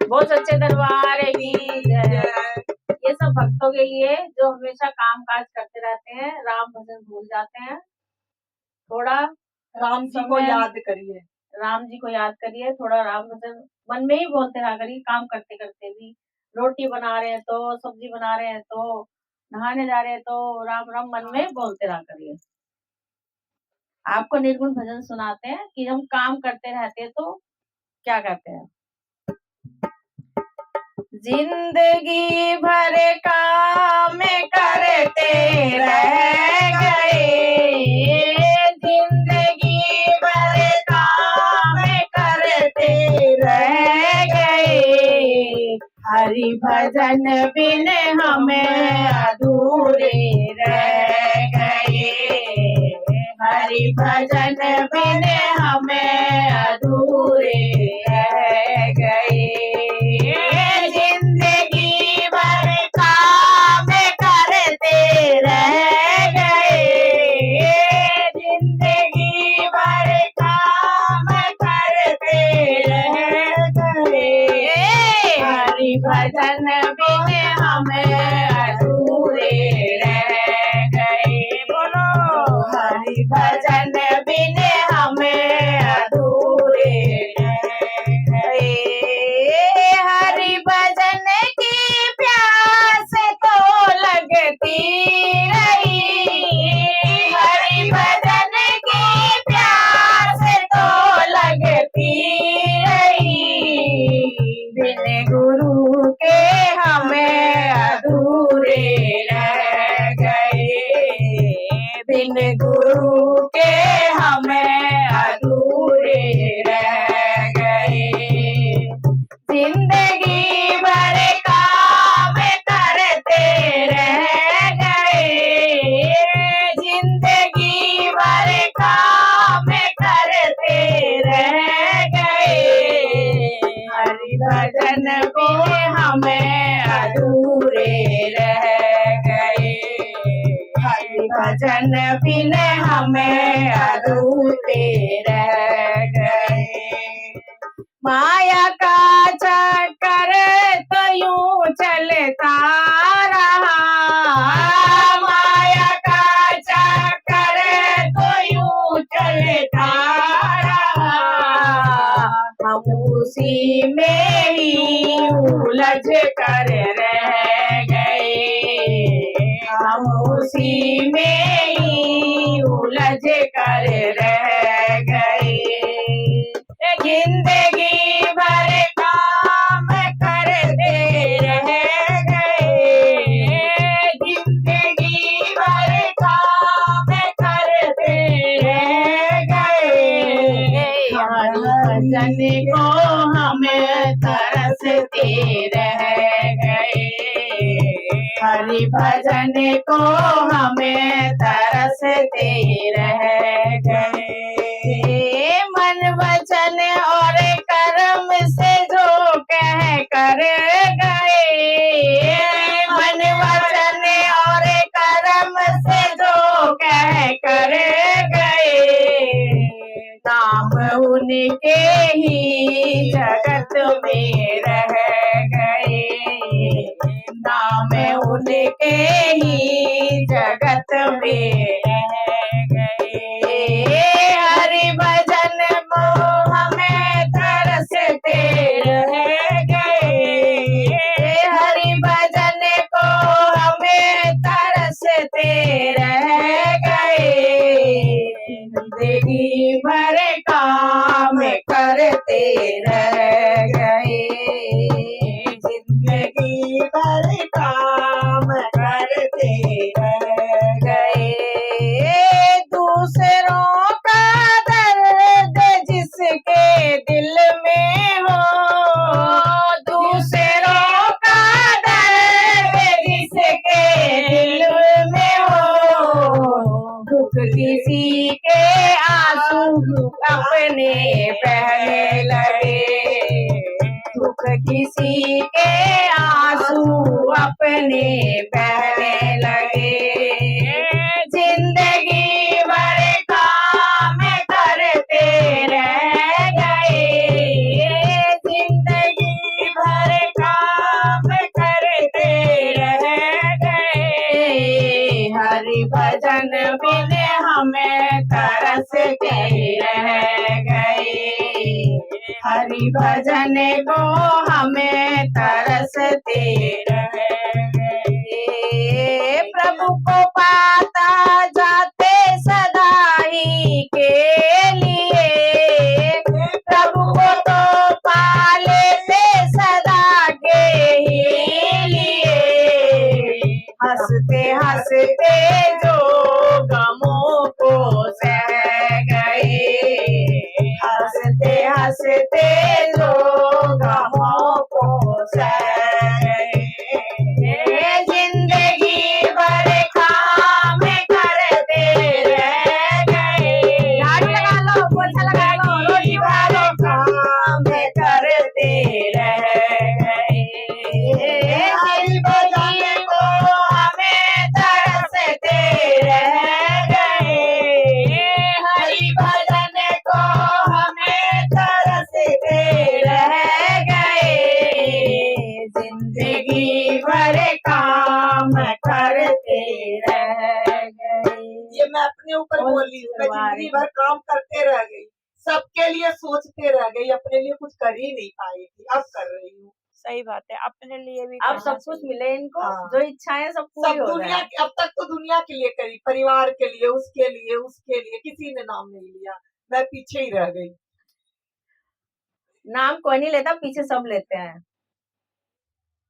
बहुत सच्चे दरबार की जय। ये सब भक्तों के लिए जो हमेशा काम काज करते रहते हैं, राम भजन भूल जाते हैं। थोड़ा राम जी को याद करिए, राम जी को याद करिए, थोड़ा राम भजन मन में ही बोलते रहा करिए। काम करते करते भी, रोटी बना रहे हैं तो, सब्जी बना रहे हैं तो, नहाने जा रहे हैं तो राम राम मन में बोलते रहा करिए। आपको निर्गुण भजन सुनाते हैं कि हम काम करते रहते हैं तो क्या कहते हैं। जिंदगी भर काम करते रह गए, जिंदगी भर काम करते रह गए, हरि भजन बिन हमें अधूरे रह गए, हरि भजन बिन हमें अधूरे रह गए। जिंदगी भर काम करते रह गए, जिंदगी भर काम करते रह गए, हरि भजन बिन हमें अधूरे रह गए। बोलो हरि भजन बिन हमें अधूरे रह गए। हरि भजन की प्यास तो लगती रही, हरि भजन की प्यास तो लगती रही, बिन गुरु के हमें अधूरे रह गए, बिन गुरु के हमें अधूरे रह गए। जिंदगी भर काम करते रह गए, जिंदगी भर काम करते रह गए, हरि भजन बिन हमें अधूरे रह गए, हरि भजन बिन हमें अधूरे रह गए। माया का चक्कर तो यूं चलता रहा, माया का चक्कर तो यूं चलता रहा, हम उसी में ही उलझ कर रह गए, हम उसी में ही उलझ कर रह गए। जिंदगी भर काम करते रह गए, जिंदगी भर काम करते रह गए, हरि भजन को हमें तरसते रह गए, हरि भजन को हमें तरसते रह गए। मन वचन और कर्म से जो कह कर गए, मन वचन और कर्म से जो कह कर गए, नाम उनके ही जगत में रह गए, नाम उनके ही जगत में रह गए। हरि भजन को हमें तरसते रह गए, हरि भजन को हमें तरसते रह गए, जिंदगी भर काम करते रह गए, जिंदगी भर काम करते रह गए। दूसरों का दर्द जिसके दिल में हो, दूसरों का दर्द जिसके दिल में हो, दुख किसी के आंसू अपने बहने लगे, दुख किसी के आंसू अपने बहने लगे। जिंदगी भर काम करते रह गए, जिंदगी भर भजन को हमें तरसते रहे। प्रभु को पाता जाते सदा ही के लिए, प्रभु को तो पा लेते सदा के ही लिए। हंसते हंसते जो गमों को सह गए, हंसते हंसते जो गमों को सह गए। जिंदगी भर काम करते रह गए। झाड़ू लगा लो, पोछा लगा लो, रोटी बना लो, काम करते रह गए। हरि भजन को हमें तरसते रह गए, हरि भजन को हमें तरसते रह गए। जिंदगी भर काम करते रह गए। ये मैं अपने ऊपर बोली हूँ, मैं जिंदगी भर काम करते रह गई, सबके लिए सोचते रह गई, अपने लिए कुछ कर ही नहीं पाई थी, अब कर रही हूँ। सही बात है, अपने लिए भी अब करना सब कुछ चाहिए। मिले इनको, हाँ। जो इच्छाएं सब पूरी सब हो दुनिया, जाए। अब तक तो दुनिया के लिए करी, परिवार के लिए, उसके लिए किसी ने नाम नहीं लिया, मैं पीछे ही रह गई। नाम कोई नहीं लेता, पीछे सब लेते हैं।